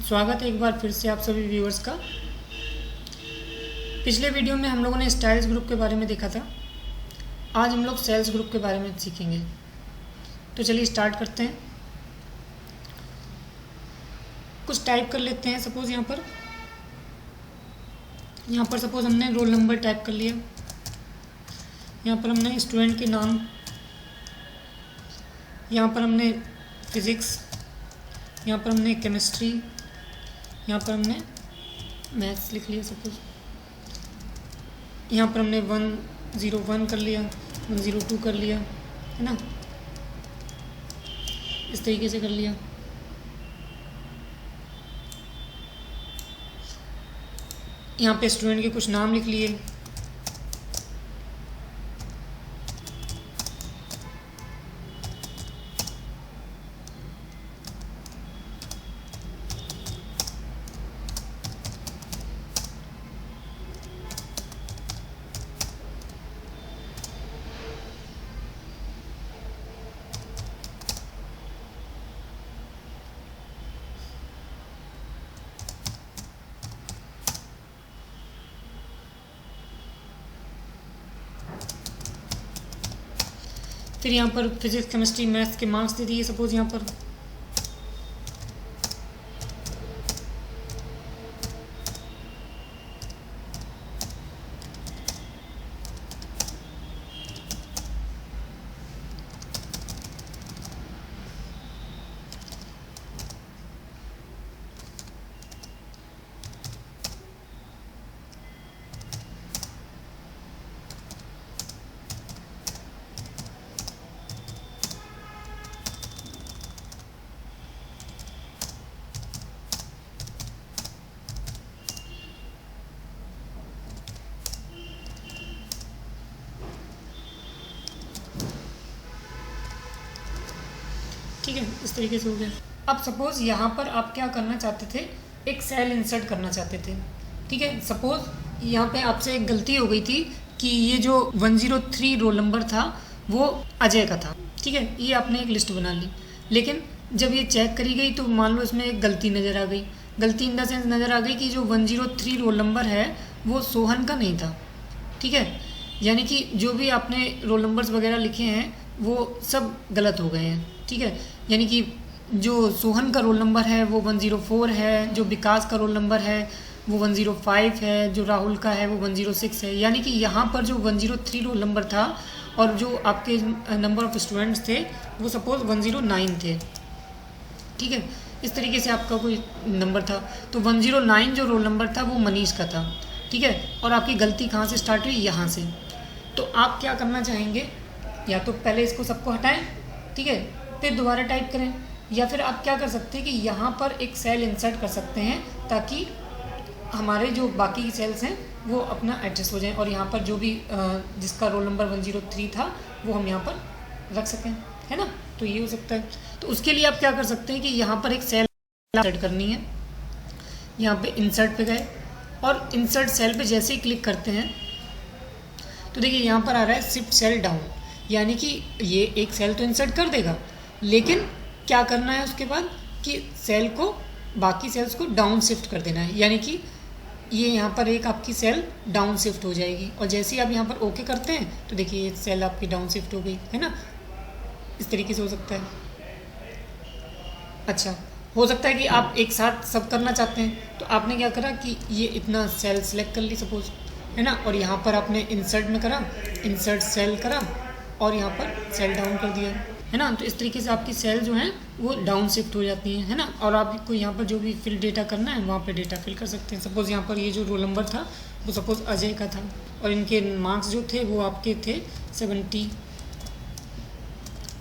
स्वागत है एक बार फिर से आप सभी व्यूअर्स का। पिछले वीडियो में हम लोगों ने स्टाइल्स ग्रुप के बारे में देखा था। आज हम लोग सेल्स ग्रुप के बारे में सीखेंगे। तो चलिए स्टार्ट करते हैं। कुछ टाइप कर लेते हैं। सपोज़ यहाँ पर सपोज़ हमने रोल नंबर टाइप कर लिया। यहाँ पर हमने स्टूडेंट के नाम, यहाँ पर हमने फिज़िक्स, यहाँ पर हमने केमिस्ट्री, यहाँ पर हमने मैथ्स लिख लिया। सपोज यहाँ पर हमने 101 कर लिया, 102 कर लिया, है ना, इस तरीके से कर लिया। यहाँ पे स्टूडेंट के कुछ नाम लिख लिए। फिर यहाँ पर फिजिक्स केमिस्ट्री मैथ्स के मार्क्स दे दिए। सपोज यहाँ पर ठीक है, इस तरीके से हो गया। अब सपोज़ यहाँ पर आप क्या करना चाहते थे, एक सेल इंसर्ट करना चाहते थे। ठीक है, सपोज़ यहाँ पे आपसे एक गलती हो गई थी कि ये जो 103 रोल नंबर था वो अजय का था। ठीक है, ये आपने एक लिस्ट बना ली, लेकिन जब ये चेक करी गई तो मान लो इसमें एक गलती नज़र आ गई। गलती इन द सेंस नज़र आ गई कि जो 103 रोल नंबर है वो सोहन का नहीं था। ठीक है, यानी कि जो भी आपने रोल नंबर्स वगैरह लिखे हैं वो सब गलत हो गए हैं। ठीक है, यानी कि जो सोहन का रोल नंबर है वो 104 है, जो विकास का रोल नंबर है वो 105 है, जो राहुल का है वो 106 है। यानी कि यहाँ पर जो 103 रोल नंबर था और जो आपके नंबर ऑफ़ स्टूडेंट्स थे वो सपोज़ 109 थे। ठीक है, इस तरीके से आपका कोई नंबर था। तो 109 जो रोल नंबर था वो मनीष का था। ठीक है, और आपकी गलती कहाँ से स्टार्ट हुई, यहाँ से। तो आप क्या करना चाहेंगे, या तो पहले इसको सबको हटाएं, ठीक है, फिर दोबारा टाइप करें, या फिर आप क्या कर सकते हैं कि यहाँ पर एक सेल इंसर्ट कर सकते हैं ताकि हमारे जो बाकी सेल्स हैं वो अपना एडजस्ट हो जाएं और यहाँ पर जो भी जिसका रोल नंबर 103 था वो हम यहाँ पर रख सकें, है ना। तो ये हो सकता है। तो उसके लिए आप क्या कर सकते हैं कि यहाँ पर एक सेल इंसर्ट करनी है। यहाँ पे इंसर्ट पे गए और इंसर्ट सेल पे जैसे ही क्लिक करते हैं तो देखिए यहाँ पर आ रहा है शिफ्ट सेल डाउन, यानी कि ये एक सेल तो इंसर्ट कर देगा, लेकिन क्या करना है उसके बाद कि सेल को, बाकी सेल्स को डाउन शिफ्ट कर देना है। यानी कि ये यहाँ पर एक आपकी सेल डाउन शिफ्ट हो जाएगी और जैसे ही आप यहाँ पर ओके करते हैं तो देखिए ये सेल आपकी डाउन शिफ्ट हो गई, है ना। इस तरीके से हो सकता है। अच्छा, हो सकता है कि आप एक साथ सब करना चाहते हैं, तो आपने क्या करा कि ये इतना सेल सेलेक्ट कर ली सपोज, है ना, और यहाँ पर आपने इंसर्ट में करा, इंसर्ट सेल करा और यहाँ पर सेल डाउन कर दिया, है ना। तो इस तरीके से आपकी सेल जो हैं वो डाउन शिफ्ट हो जाती हैं, है ना। और आपको यहाँ पर जो भी फिल डेटा करना है वहाँ पे डेटा फिल कर सकते हैं। सपोज़ यहाँ पर ये जो रोल नंबर था वो सपोज़ अजय का था और इनके मार्क्स जो थे वो आपके थे 70,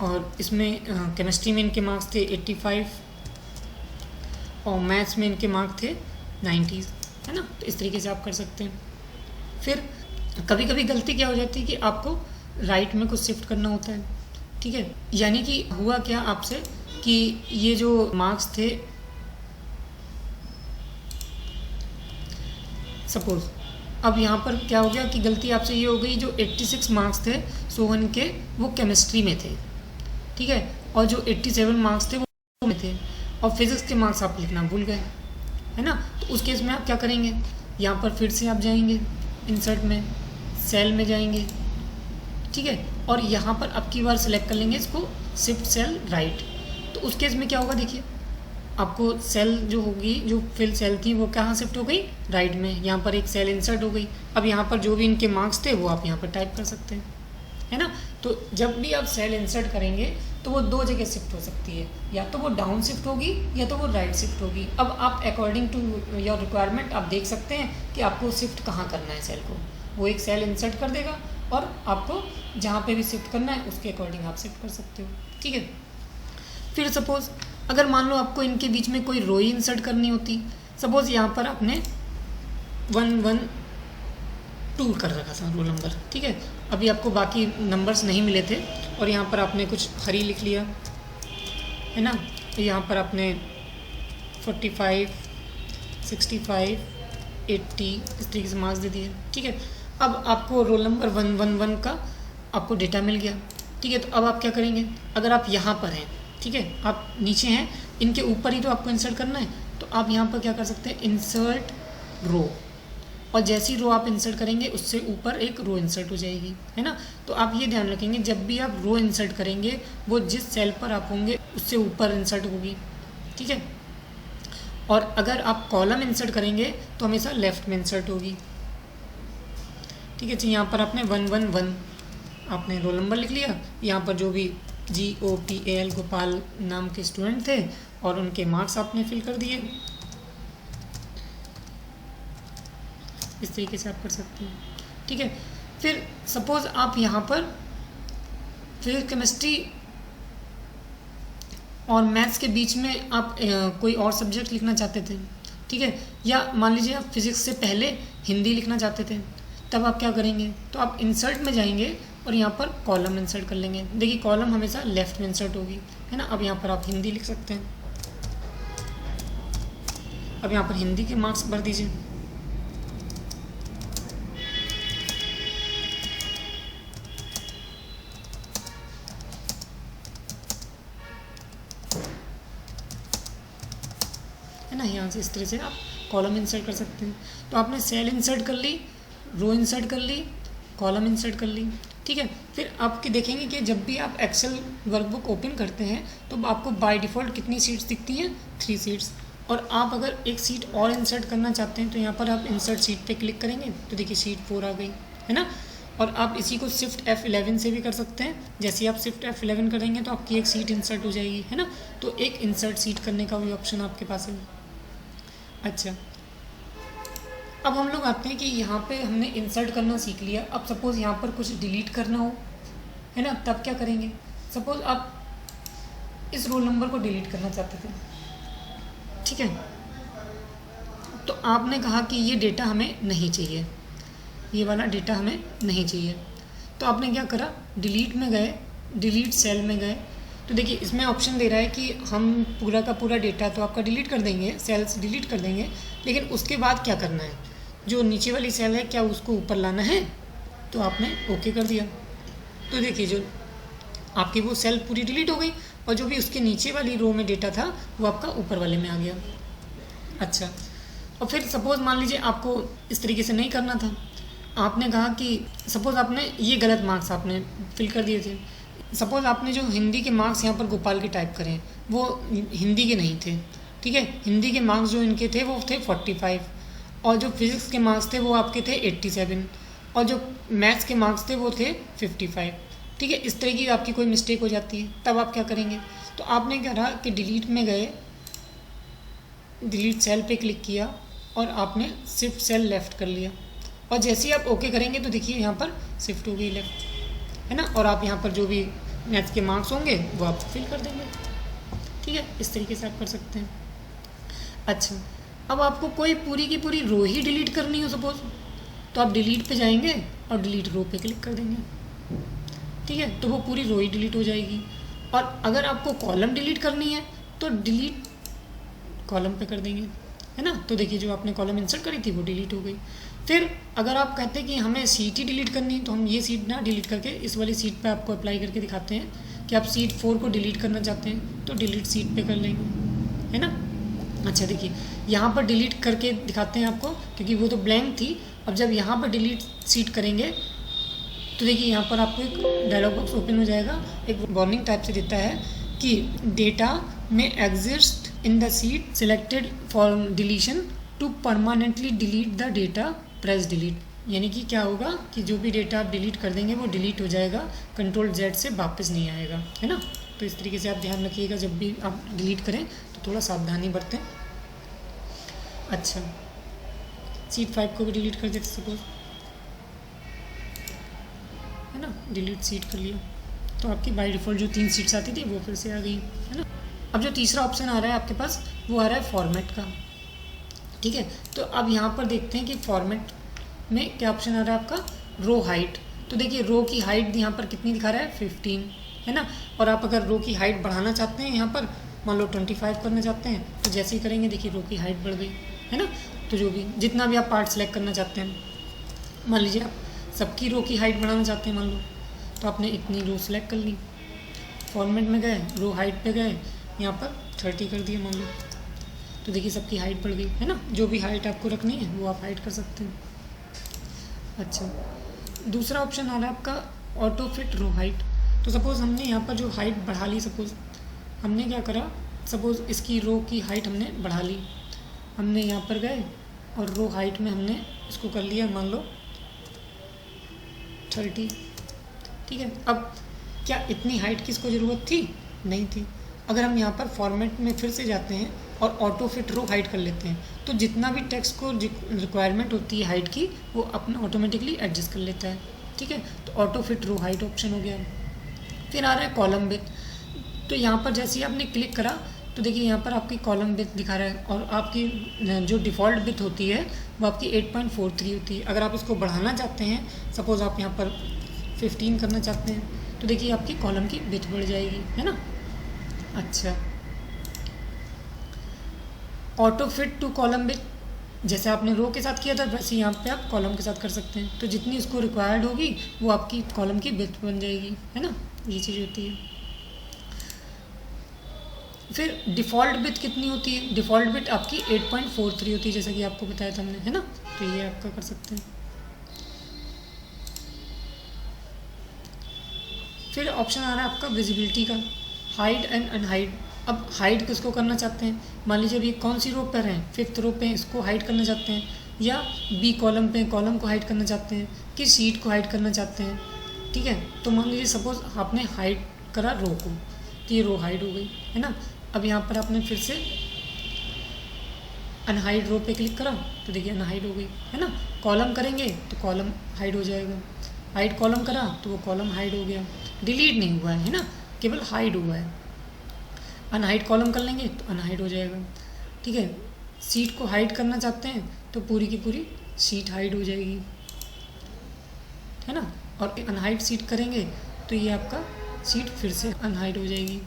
और इसमें केमिस्ट्री में इनके मार्क्स थे 85 और मैथ्स में इनके मार्क्स थे 90, है ना। तो इस तरीके से आप कर सकते हैं। फिर कभी कभी गलती क्या हो जाती है कि आपको राइट में कुछ शिफ्ट करना होता है। ठीक है, यानी कि हुआ क्या आपसे कि ये जो मार्क्स थे, सपोज अब यहाँ पर क्या हो गया कि गलती आपसे ये हो गई, जो 86 मार्क्स थे सोहन के वो केमिस्ट्री में थे। ठीक है, और जो 87 मार्क्स थे वो में थे, और फिजिक्स के मार्क्स आप लिखना भूल गए। है ना। तो उस केस में आप क्या करेंगे, यहाँ पर फिर से आप जाएंगे इंसर्ट में, सेल में जाएंगे, ठीक है, और यहाँ पर अब की बार सेलेक्ट कर लेंगे इसको शिफ्ट सेल राइट। तो उस केस में क्या होगा, देखिए आपको सेल जो होगी, जो फिल सेल थी वो कहाँ शिफ्ट हो गई, राइट में। यहाँ पर एक सेल इंसर्ट हो गई। अब यहाँ पर जो भी इनके मार्क्स थे वो आप यहाँ पर टाइप कर सकते हैं, है ना। तो जब भी आप सेल इंसर्ट करेंगे तो वो दो जगह शिफ्ट हो सकती है, या तो वो डाउन शिफ्ट होगी या तो वो राइट शिफ्ट होगी। अब आप अकॉर्डिंग टू योर रिक्वायरमेंट आप देख सकते हैं कि आपको शिफ्ट कहाँ करना है सेल को। वो एक सेल इंसर्ट कर देगा और आपको जहाँ पे भी शिफ्ट करना है उसके अकॉर्डिंग आप शिफ्ट कर सकते हो, ठीक है। फिर सपोज अगर मान लो आपको इनके बीच में कोई रो इंसर्ट करनी होती, सपोज यहाँ पर आपने 112 कर रखा था रोल नंबर, ठीक है। अभी आपको बाकी नंबर्स नहीं मिले थे और यहाँ पर आपने कुछ हरी लिख लिया, है ना। यहाँ पर आपने 45, 65, 80 इस तरीके से मार्क्स दे दिए, ठीक है। अब आपको रोल नंबर 111 का आपको डेटा मिल गया, ठीक है। तो अब आप क्या करेंगे, अगर आप यहाँ पर हैं, ठीक है, आप नीचे हैं, इनके ऊपर ही तो आपको इंसर्ट करना है, तो आप यहाँ पर क्या कर सकते हैं, इंसर्ट रो, और जैसी रो आप इंसर्ट करेंगे उससे ऊपर एक रो इंसर्ट हो जाएगी, है ना। तो आप ये ध्यान रखेंगे जब भी आप रो इंसर्ट करेंगे वो जिस सेल पर आप होंगे उससे ऊपर इंसर्ट होगी, ठीक है। और अगर आप कॉलम इंसर्ट करेंगे तो हमेशा लेफ्ट में इंसर्ट होगी, ठीक है। यहाँ पर आपने 111 आपने रोल नंबर लिख लिया, यहाँ पर जो भी GOPAL गोपाल नाम के स्टूडेंट थे और उनके मार्क्स आपने फिल कर दिए। इस तरीके से आप कर सकते हैं, ठीक है। फिर सपोज आप यहाँ पर फिजिक्स केमिस्ट्री और मैथ्स के बीच में आप कोई और सब्जेक्ट लिखना चाहते थे, ठीक है, या मान लीजिए आप फिजिक्स से पहले हिंदी लिखना चाहते थे, तब आप क्या करेंगे, तो आप इंसर्ट में जाएंगे और यहाँ पर कॉलम इंसर्ट कर लेंगे। देखिए कॉलम हमेशा लेफ्ट में इंसर्ट होगी, है ना। अब यहाँ पर आप हिंदी लिख सकते हैं, अब यहाँ पर हिंदी के मार्क्स भर दीजिए, है ना। यहाँ से इस तरह से आप कॉलम इंसर्ट कर सकते हैं। तो आपने सेल इंसर्ट कर ली, रो इंसर्ट कर ली, कॉलम इंसर्ट कर ली, ठीक है। फिर आपके देखेंगे कि जब भी आप एक्सेल वर्कबुक ओपन करते हैं तो आपको बाय डिफ़ॉल्ट कितनी सीट्स दिखती हैं, 3 सीट्स। और आप अगर एक सीट और इंसर्ट करना चाहते हैं तो यहाँ पर आप इंसर्ट सीट पे क्लिक करेंगे तो देखिए सीट 4 आ गई, है ना। और आप इसी को शिफ्ट F11 से भी कर सकते हैं। जैसे आप शिफ्ट F11 करेंगे तो आपकी एक सीट इंसर्ट हो जाएगी, है ना। तो एक इंसर्ट सीट करने का भी ऑप्शन आपके पास है। अच्छा, अब हम लोग आते हैं कि यहाँ पे हमने इंसर्ट करना सीख लिया। अब सपोज़ यहाँ पर कुछ डिलीट करना हो, है ना, तब क्या करेंगे। सपोज़ आप इस रोल नंबर को डिलीट करना चाहते थे, ठीक है, तो आपने कहा कि ये डेटा हमें नहीं चाहिए, ये वाला डेटा हमें नहीं चाहिए। तो आपने क्या करा, डिलीट में गए, डिलीट सेल में गए, तो देखिए इसमें ऑप्शन दे रहा है कि हम पूरा का पूरा डेटा तो आपका डिलीट कर देंगे, सेल्स डिलीट कर देंगे, लेकिन उसके बाद क्या करना है, जो नीचे वाली सेल है क्या उसको ऊपर लाना है। तो आपने ओके कर दिया, तो देखिए जो आपकी वो सेल पूरी डिलीट हो गई और जो भी उसके नीचे वाली रो में डेटा था वो आपका ऊपर वाले में आ गया। अच्छा, और फिर सपोज़ मान लीजिए आपको इस तरीके से नहीं करना था, आपने कहा कि सपोज़ आपने ये गलत मार्क्स आपने फिल कर दिए थे। सपोज़ आपने जो हिंदी के मार्क्स यहाँ पर गोपाल के टाइप करें वो हिंदी के नहीं थे, ठीक है। हिंदी के मार्क्स जो इनके थे वो थे 45 और जो फिज़िक्स के मार्क्स थे वो आपके थे 87 और जो मैथ्स के मार्क्स थे वो थे 55, ठीक है। इस तरह की आपकी कोई मिस्टेक हो जाती है तब आप क्या करेंगे, तो आपने क्या कहा कि डिलीट में गए, डिलीट सेल पे क्लिक किया और आपने शिफ्ट सेल लेफ़्ट कर लिया और जैसे ही आप ओके करेंगे तो देखिए यहाँ पर शिफ्ट हो गई लेफ़्ट, है ना। और आप यहाँ पर जो भी मैथ्स के मार्क्स होंगे वो आप फिल कर देंगे, ठीक है। इस तरीके से आप कर सकते हैं। अच्छा, अब आपको कोई पूरी की पूरी रो ही डिलीट करनी हो सपोज, तो आप डिलीट पे जाएंगे और डिलीट रो पे क्लिक कर देंगे, ठीक है, तो वो पूरी रो ही डिलीट हो जाएगी। और अगर आपको कॉलम डिलीट करनी है तो डिलीट कॉलम पे कर देंगे, है ना। तो देखिए जो आपने कॉलम इंसर्ट करी थी वो डिलीट हो गई। फिर अगर आप कहते हैं कि हमें सीट ही डिलीट करनी है तो हम ये सीट ना डिलीट करके इस वाली सीट पे आपको अप्लाई करके दिखाते हैं कि आप सीट 4 को डिलीट करना चाहते हैं तो डिलीट सीट पे कर लेंगे, है ना। अच्छा देखिए, यहाँ पर डिलीट करके दिखाते हैं आपको, क्योंकि वो तो ब्लैंक थी। अब जब यहाँ पर डिलीट सीट करेंगे तो देखिए यहाँ पर आपको एक डायलॉग बॉक्स ओपन हो जाएगा, एक वार्निंग टाइप से देता है कि डेटा में exist in the sheet selected for deletion, to permanently delete the data press delete. यानी कि क्या होगा कि जो भी डेटा आप डिलीट कर देंगे वो डिलीट हो जाएगा, कंट्रोल जेड से वापस नहीं आएगा, है ना। तो इस तरीके से आप ध्यान रखिएगा, जब भी आप डिलीट करें तो थोड़ा सावधानी बरतें। अच्छा, सीट 5 को भी डिलीट कर देते सपोज, है ना, डिलीट सीट कर लिया तो आपकी बाय डिफ़ॉल्ट जो 3 सीट्स आती थी वो फिर से आ गई, है ना। अब जो तीसरा ऑप्शन आ रहा है आपके पास वो आ रहा है फॉर्मेट का, ठीक है। तो अब यहाँ पर देखते हैं कि फॉर्मेट में क्या ऑप्शन आ रहा है आपका, रो हाइट। तो देखिए रो की हाइट यहाँ पर कितनी दिखा रहा है, 15, है ना। और आप अगर रो की हाइट बढ़ाना चाहते हैं, यहाँ पर मान लो 25 करना चाहते हैं, तो जैसे ही करेंगे देखिए रो की हाइट बढ़ गई, है ना। तो जो भी जितना भी आप पार्ट सेलेक्ट करना चाहते हैं, मान लीजिए आप सबकी रो की हाइट बढ़ाना चाहते हैं मान लो, तो आपने इतनी रो सेलेक्ट कर ली, फॉर्मेट में गए, रो हाइट पे गए, यहाँ पर 30 कर दिया मान लो, तो देखिए सबकी हाइट बढ़ गई, है ना। जो भी हाइट आपको रखनी है वो आप हाइट कर सकते हैं। अच्छा, दूसरा ऑप्शन आ रहा है आपका ऑटो फिट रो हाइट। तो सपोज़ हमने यहाँ पर जो हाइट बढ़ा ली, सपोज़ हमने क्या करा, सपोज़ इसकी रो की हाइट हमने बढ़ा ली, हमने यहाँ पर गए और रो हाइट में हमने इसको कर लिया मान लो 30, ठीक है। अब क्या इतनी हाइट की इसको ज़रूरत थी, नहीं थी। अगर हम यहाँ पर फॉर्मेट में फिर से जाते हैं और ऑटो फिट रो हाइट कर लेते हैं, तो जितना भी टेक्स्ट को रिक्वायरमेंट होती है हाइट की, वो अपना ऑटोमेटिकली एडजस्ट कर लेता है, ठीक है। तो auto fit row height option हो गया। फिर आ रहा है कॉलम विड्थ। तो यहाँ पर जैसे ही आपने क्लिक करा तो देखिए यहाँ पर आपकी कॉलम विड्थ दिखा रहा है, और आपकी जो डिफ़ॉल्ट विड्थ होती है वो आपकी 8.43 होती है। अगर आप इसको बढ़ाना चाहते हैं, सपोज़ आप यहाँ पर 15 करना चाहते हैं, तो देखिए आपकी कॉलम की विड्थ बढ़ जाएगी, है ना। अच्छा, auto fit to column width, जैसे आपने रो के साथ किया था वैसे यहाँ पे आप कॉलम के साथ कर सकते हैं। तो जितनी इसको रिक्वायर्ड होगी वो आपकी कॉलम की विड्थ बन जाएगी, है ना, ये चीज़ होती है। फिर डिफ़ॉल्ट विड्थ कितनी होती है, डिफ़ॉल्ट विड्थ आपकी 8.43 होती है, जैसा कि आपको बताया था हमने, है ना। तो ये आपका कर सकते हैं। फिर ऑप्शन आ रहा है आपका विजिबिलिटी का, हाइड एंड अनहाइड। अब हाइड किसको करना चाहते हैं, मान लीजिए अभी कौन सी रो पर हैं, 5th रो पे, इसको हाइड करना चाहते हैं, या बी कॉलम पे, कॉलम को हाइड करना चाहते हैं, कि सीट को हाइड करना चाहते हैं, ठीक है। तो मान लीजिए सपोज आपने हाइड करा रो को, तो ये रो हाइड हो गई, है ना। अब यहाँ पर आपने फिर से अनहाइड रो पे क्लिक करा तो देखिए अनहाइड हो गई, है ना। कॉलम करेंगे तो कॉलम हाइड हो जाएगा, हाइड कॉलम करा तो वो कॉलम हाइड हो गया, डिलीट नहीं हुआ है ना, केवल हाइड हुआ है। अनहाइड कॉलम कर लेंगे तो अनहाइड हो जाएगा, ठीक है। सीट को हाइड करना चाहते हैं तो पूरी की पूरी सीट हाइड हो जाएगी, है ना। और अनहाइड सीट करेंगे तो ये आपका सीट फिर से अनहाइड हो जाएगी।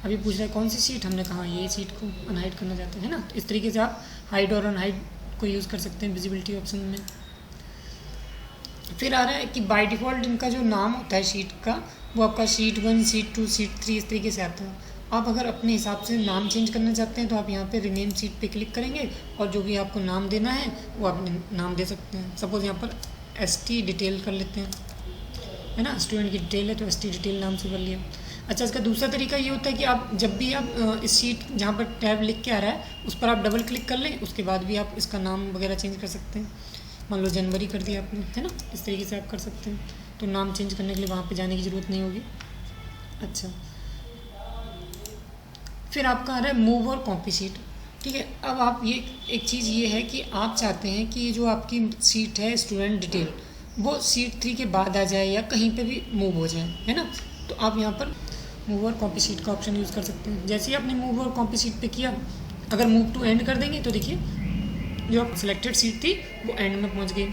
अभी पूछ रहा है कौन सी सीट, हमने कहा ये सीट को अनहाइड करना चाहते हैं, है ना। तो इस तरीके से आप हाइड और अनहाइड को यूज़ कर सकते हैं विजिबिलिटी ऑप्शन में। फिर आ रहा है कि बाय डिफ़ॉल्ट इनका जो नाम होता है शीट का, वो आपका शीट 1, शीट 2, शीट 3 इस तरीके से आता है। आप अगर अपने हिसाब से नाम चेंज करना चाहते हैं तो आप यहाँ पे रिनेम शीट पे क्लिक करेंगे और जो भी आपको नाम देना है वो आप नाम दे सकते हैं। सपोज़ यहाँ पर ST डिटेल कर लेते हैं, है ना, स्टूडेंट की डिटेल है तो ST डिटेल नाम से कर लिया। अच्छा, इसका दूसरा तरीका ये होता है कि आप जब भी आप इस शीट जहाँ पर टैब लिख के आ रहा है उस पर आप डबल क्लिक कर लें, उसके बाद भी आप इसका नाम वगैरह चेंज कर सकते हैं। मान लो जनवरी कर दिया आपने, है ना, इस तरीके से आप कर सकते हैं। तो नाम चेंज करने के लिए वहाँ पे जाने की ज़रूरत नहीं होगी। अच्छा, फिर आपका आ रहा है मूव और कॉपी सीट, ठीक है। अब आप ये एक चीज़ ये है कि आप चाहते हैं कि जो आपकी सीट है स्टूडेंट डिटेल वो सीट 3 के बाद आ जाए या कहीं पे भी मूव हो जाए, है ना। तो आप यहाँ पर मूव और कॉपी सीट का ऑप्शन यूज़ कर सकते हैं। जैसे ही आपने मूव और कॉपी सीट पे किया, अगर मूव टू एंड कर देंगे तो देखिए जो आप सिलेक्टेड सीट थी वो एंड में पहुँच गई,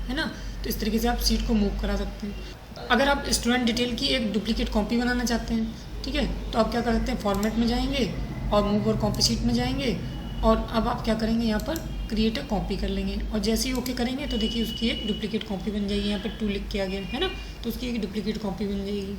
है ना। तो इस तरीके से आप सीट को मूव करा सकते हैं। अगर आप स्टूडेंट डिटेल की एक डुप्लीकेट कॉपी बनाना चाहते हैं, ठीक है, तो आप क्या कर सकते हैं, फॉर्मेट में जाएंगे और मूव और कॉपी सीट में जाएंगे, और अब आप क्या करेंगे, यहाँ पर क्रिएट अ कॉपी कर लेंगे, और जैसे ही ओके करेंगे तो देखिए उसकी एक डुप्लीकेट कॉपी बन जाएगी। यहाँ पर 2 लिख के आ गया, है ना, तो उसकी एक डुप्लीकेट कॉपी बन जाएगी।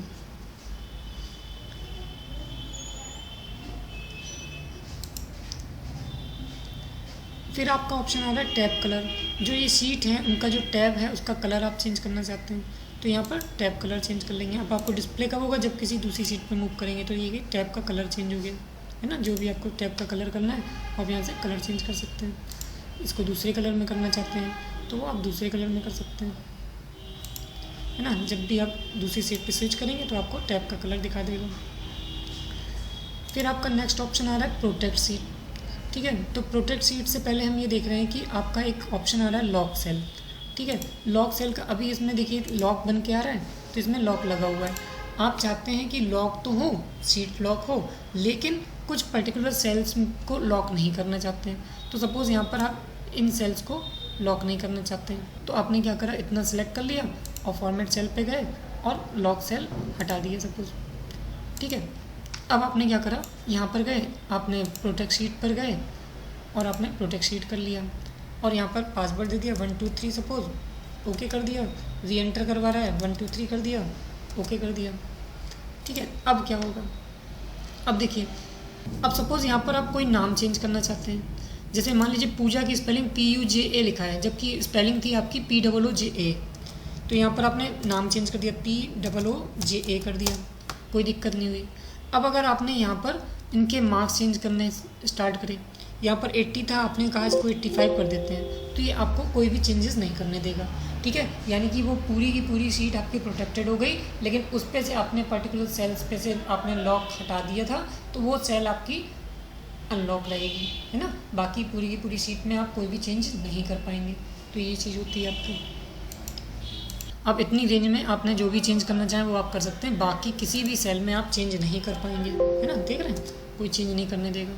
फिर आपका ऑप्शन आ रहा है टैब कलर। जो ये शीट है उनका जो टैब है उसका कलर आप चेंज करना चाहते हैं तो यहाँ पर टैब कलर चेंज कर लेंगे। अब आपको डिस्प्ले कब होगा, जब किसी दूसरी सीट पे मूव करेंगे तो ये टैब का कलर चेंज हो गया है ना। जो भी आपको टैब का कलर करना है आप यहाँ से कलर चेंज कर सकते हैं। इसको दूसरे कलर में करना चाहते हैं तो आप दूसरे कलर में कर सकते हैं है ना। जब भी आप दूसरी सीट पे स्विच करेंगे तो आपको टैब का कलर दिखा देगा। फिर आपका नेक्स्ट ऑप्शन आ रहा है प्रोटेक्ट सीट। ठीक है, तो प्रोटेक्ट सीट से पहले हम ये देख रहे हैं कि आपका एक ऑप्शन आ रहा है लॉक सेल। ठीक है, लॉक सेल का अभी इसमें देखिए लॉक बन के आ रहा है तो इसमें लॉक लगा हुआ है। आप चाहते हैं कि लॉक तो हो, सीट लॉक हो, लेकिन कुछ पर्टिकुलर सेल्स को लॉक नहीं करना चाहते हैं। तो सपोज़ यहाँ पर आप इन सेल्स को लॉक नहीं करना चाहते हैं तो आपने क्या करा, इतना सेलेक्ट कर लिया और फॉर्मेट सेल पे गए और लॉक सेल हटा दिए सपोज़। ठीक है, अब आपने क्या करा, यहाँ पर गए, आपने प्रोटेक्ट शीट पर गए और आपने प्रोटेक्ट शीट कर लिया और यहाँ पर पासवर्ड दे दिया 1 2 3 सपोज़, ओके कर दिया। री एंटर करवा रहा है 1 2 3 कर दिया, ओके कर दिया। ठीक है, अब क्या होगा, अब देखिए, अब सपोज़ यहाँ पर आप कोई नाम चेंज करना चाहते हैं। जैसे मान लीजिए पूजा की स्पेलिंग PUJA लिखा है जबकि स्पेलिंग थी आपकी POOJA, तो यहाँ पर आपने नाम चेंज कर दिया POOJA कर दिया, कोई दिक्कत नहीं हुई। अब अगर आपने यहाँ पर इनके मार्क्स चेंज करने स्टार्ट करें, यहाँ पर 80 था, आपने कहा इसको 85 कर देते हैं, तो ये आपको कोई भी चेंजेस नहीं करने देगा। ठीक है, यानी कि वो पूरी की पूरी सीट आपकी प्रोटेक्टेड हो गई, लेकिन उस पे से आपने पर्टिकुलर सेल्स पे से आपने लॉक हटा दिया था तो वो सेल आपकी अनलॉक रहेगी है ना। बाकी पूरी की पूरी सीट में आप कोई भी चेंज नहीं कर पाएंगे। तो ये चीज़ होती है आपकी। अब इतनी रेंज में आपने जो भी चेंज करना चाहें वो आप कर सकते हैं, बाकी किसी भी सेल में आप चेंज नहीं कर पाएंगे है ना। देख रहे हैं, कोई चेंज नहीं करने देगा।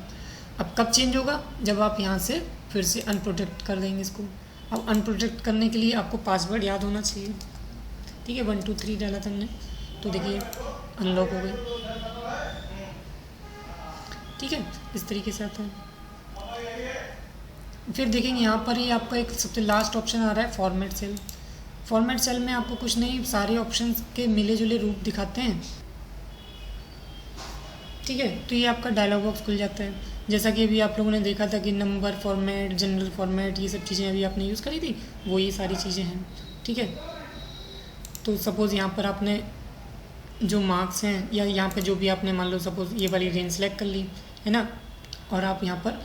अब कब चेंज होगा, जब आप यहाँ से फिर से अनप्रोटेक्ट कर देंगे इसको। अब अनप्रोटेक्ट करने के लिए आपको पासवर्ड याद होना चाहिए। ठीक है, 1 2 3 डाला था हमने तो देखिए अनलॉक हो गई। ठीक है, इस तरीके से आता है। फिर देखेंगे यहाँ पर ही आपका एक सबसे लास्ट ऑप्शन आ रहा है फॉर्मेट सेल। फॉर्मेट सेल में आपको कुछ नहीं, सारे ऑप्शंस के मिले जुले रूप दिखाते हैं। ठीक है, तो ये आपका डायलॉग बॉक्स खुल जाता है। जैसा कि अभी आप लोगों ने देखा था कि नंबर फॉर्मेट, जनरल फॉर्मेट, ये सब चीज़ें अभी आपने यूज़ करी थी, वो ये सारी चीज़ें हैं। ठीक है, तो सपोज़ यहाँ पर आपने जो मार्क्स हैं या यहाँ पे जो भी आपने मान लो सपोज़ ये वाली रेंज सेलेक्ट कर ली है ना, और आप यहाँ पर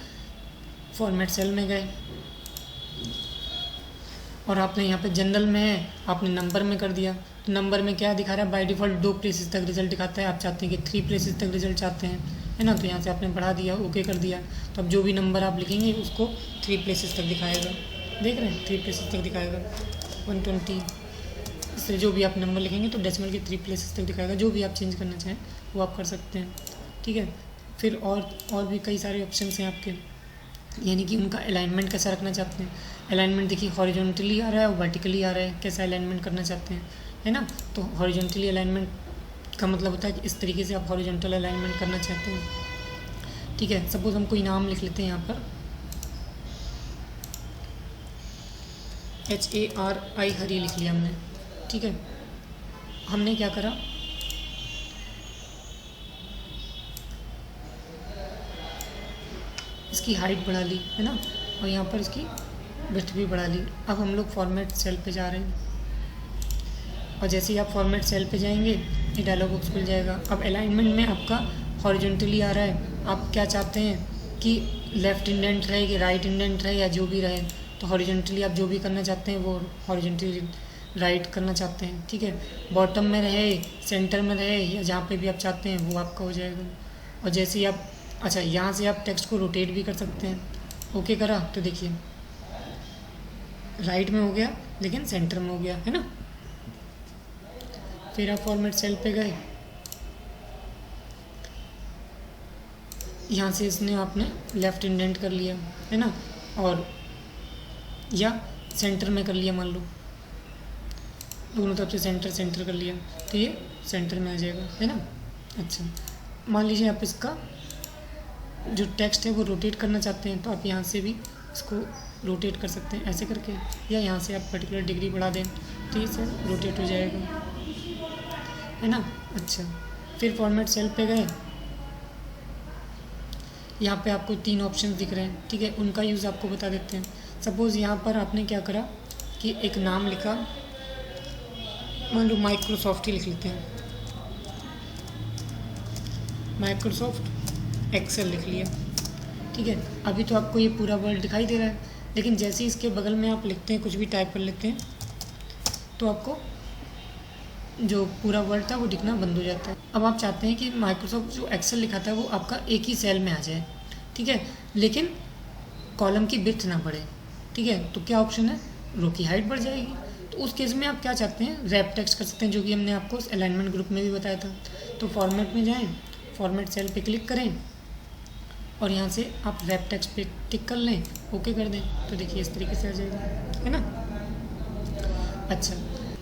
फॉर्मेट सेल में गए और आपने यहाँ पे जनरल में है, आपने नंबर में कर दिया। तो नंबर में क्या दिखा रहा है, बाय डिफ़ॉल्ट 2 प्लेसेस तक रिजल्ट दिखाता है, आप चाहते हैं कि 3 प्लेसेस तक रिजल्ट चाहते हैं है ना, तो यहाँ से आपने बढ़ा दिया, ओके कर दिया। तो अब जो भी नंबर आप लिखेंगे उसको 3 प्लेसेस तक दिखाएगा। देख रहे हैं, 3 प्लेसेस तक दिखाएगा, 120, इससे जो भी आप नंबर लिखेंगे तो डेसिमल के 3 प्लेसेस तक दिखाएगा। जो भी आप चेंज करना चाहें वो आप कर सकते हैं। ठीक है, फिर और भी कई सारे ऑप्शन हैं आपके, यानी कि उनका अलाइनमेंट कैसा रखना चाहते हैं। अलाइनमेंट देखिए हॉरिजॉन्टली आ रहा है और वर्टिकली आ रहा है, कैसा अलाइनमेंट करना चाहते हैं है ना। तो हॉरिजॉन्टली अलाइनमेंट का मतलब होता है कि इस तरीके से आप हॉरिजॉन्टल अलाइनमेंट करना चाहते हैं। ठीक है, सपोज हम कोई नाम लिख लेते हैं यहाँ पर, HARI हरी लिख लिया हमने। ठीक है, हमने क्या करा, इसकी हाइट बढ़ा ली है ना, और यहाँ पर इसकी विड्थ भी बढ़ा ली। अब हम लोग फॉर्मेट सेल पे जा रहे हैं और जैसे ही आप फॉर्मेट सेल पे जाएंगे ये डायलॉग बॉक्स खुल जाएगा। अब अलाइनमेंट में आपका हॉरिजॉन्टली आ रहा है, आप क्या चाहते हैं कि लेफ़्ट इंडेंट रहे कि राइट इंडेंट रहे या जो भी रहे, तो हॉरिजॉन्टली आप जो भी करना चाहते हैं वो हॉरिजॉन्टली राइट करना चाहते हैं। ठीक है, बॉटम में रहे, सेंटर में रहे या जहाँ पे भी आप चाहते हैं वो आपका हो जाएगा। और जैसे ही आप अच्छा यहाँ से आप टेक्स्ट को रोटेट भी कर सकते हैं। ओके करा तो देखिए राइट में हो गया लेकिन सेंटर में हो गया है ना। फिर आप फॉर्मेट सेल पे गए, यहाँ से इसने आपने लेफ़्ट इंडेंट कर लिया है ना, और या सेंटर में कर लिया, मान लो दोनों तरफ से सेंटर कर लिया तो ये सेंटर में आ जाएगा है ना। अच्छा, मान लीजिए आप इसका जो टेक्स्ट है वो रोटेट करना चाहते हैं तो आप यहाँ से भी इसको रोटेट कर सकते हैं ऐसे करके, या यहाँ से आप पर्टिकुलर डिग्री बढ़ा दें तो ये सब रोटेट हो जाएगा है ना। अच्छा, फिर फॉर्मेट सेल पे गए, यहाँ पे आपको 3 ऑप्शन दिख रहे हैं, ठीक है, उनका यूज़ आपको बता देते हैं। सपोज़ यहाँ पर आपने क्या करा कि एक नाम लिखा, मान लो माइक्रोसॉफ्ट ही लिख लेते हैं, माइक्रोसॉफ्ट एक्सेल लिख लिया, ठीक है। अभी तो आपको ये पूरा वर्ड दिखाई दे रहा है, लेकिन जैसे ही इसके बगल में आप लिखते हैं, कुछ भी टाइप कर लेते हैं, तो आपको जो पूरा वर्ड था वो दिखना बंद हो जाता है। अब आप चाहते हैं कि माइक्रोसॉफ्ट जो एक्सेल लिखा था वो आपका एक ही सेल में आ जाए, ठीक है, लेकिन कॉलम की विड्थ ना बढ़े, ठीक है, तो क्या ऑप्शन है, रो की हाइट बढ़ जाएगी। तो उस केस में आप क्या चाहते हैं, रैप टेक्स्ट कर सकते हैं, जो कि हमने आपको अलाइनमेंट ग्रुप में भी बताया था। तो फॉर्मेट में जाएँ, फॉर्मेट सेल पे क्लिक करें और यहाँ से आप रैप टेक्स्ट पे टिक कर लें, ओके कर दें, तो देखिए इस तरीके से आ जाएगा, है ना। अच्छा,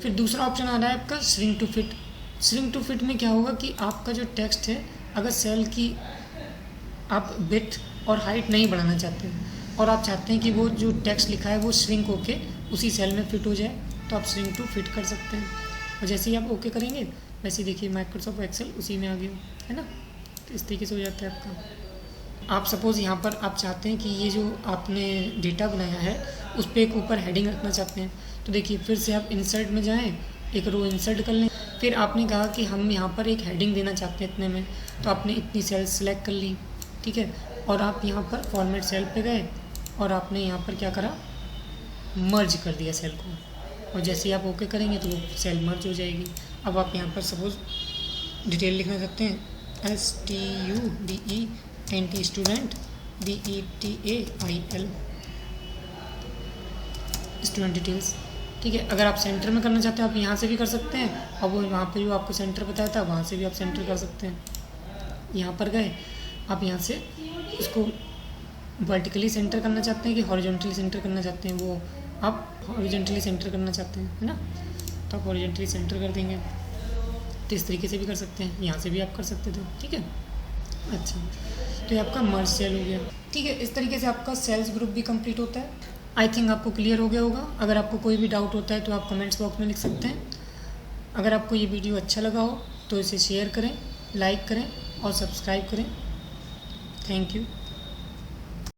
फिर दूसरा ऑप्शन आ रहा है आपका shrink to fit. Shrink to fit में क्या होगा कि आपका जो टेक्स्ट है, अगर सेल की आप विड्थ और हाइट नहीं बढ़ाना चाहते हैं और आप चाहते हैं कि वो जो टेक्स्ट लिखा है वो श्रिंक होके उसी सेल में फिट हो जाए, तो आप श्रिंक टू फिट कर सकते हैं। और जैसे ही आप ओके करेंगे, वैसे देखिए माइक्रोसॉफ्ट एक्सेल उसी में आ गया, है ना। तो इस तरीके से हो जाता है आपका। आप सपोज़ यहाँ पर आप चाहते हैं कि ये जो आपने डेटा बनाया है उस पर एक ऊपर हेडिंग रखना चाहते हैं, तो देखिए फिर से आप इंसर्ट में जाएं, एक रो इंसर्ट कर लें। फिर आपने कहा कि हम यहाँ पर एक हेडिंग देना चाहते हैं इतने में, तो आपने इतनी सेल्स सेलेक्ट कर ली, ठीक है, और आप यहाँ पर फॉर्मेट सेल पे गए और आपने यहाँ पर क्या करा, मर्ज कर दिया सेल को, और जैसे ही आप ओके करेंगे तो वो सेल मर्ज हो जाएगी। अब आप यहाँ पर सपोज़ डिटेल लिखना चाहते हैं, STUDENT student, DETAIL student details, ठीक है। अगर आप सेंटर में करना चाहते हैं आप यहाँ से भी कर सकते हैं, और वो वहाँ पे जो आपको सेंटर बताया था वहाँ से भी आप सेंटर कर सकते हैं। यहाँ पर गए, आप यहाँ से इसको वर्टिकली सेंटर करना चाहते हैं कि हॉरिजॉन्टली सेंटर करना चाहते हैं, वो आप हॉरिजॉन्टली सेंटर करना चाहते हैं, है ना, तो आप हॉरिजॉन्टली सेंटर कर देंगे। तो इस तरीके से भी कर सकते हैं, यहाँ से भी आप कर सकते थे, ठीक है। अच्छा, तो ये आपका मर्ज सेल हो गया, ठीक है। इस तरीके से आपका सेल्स ग्रुप भी कंप्लीट होता है। आई थिंक आपको क्लियर हो गया होगा। अगर आपको कोई भी डाउट होता है तो आप कमेंट्स बॉक्स में लिख सकते हैं। अगर आपको ये वीडियो अच्छा लगा हो तो इसे शेयर करें, लाइक करें और सब्सक्राइब करें। Thank you.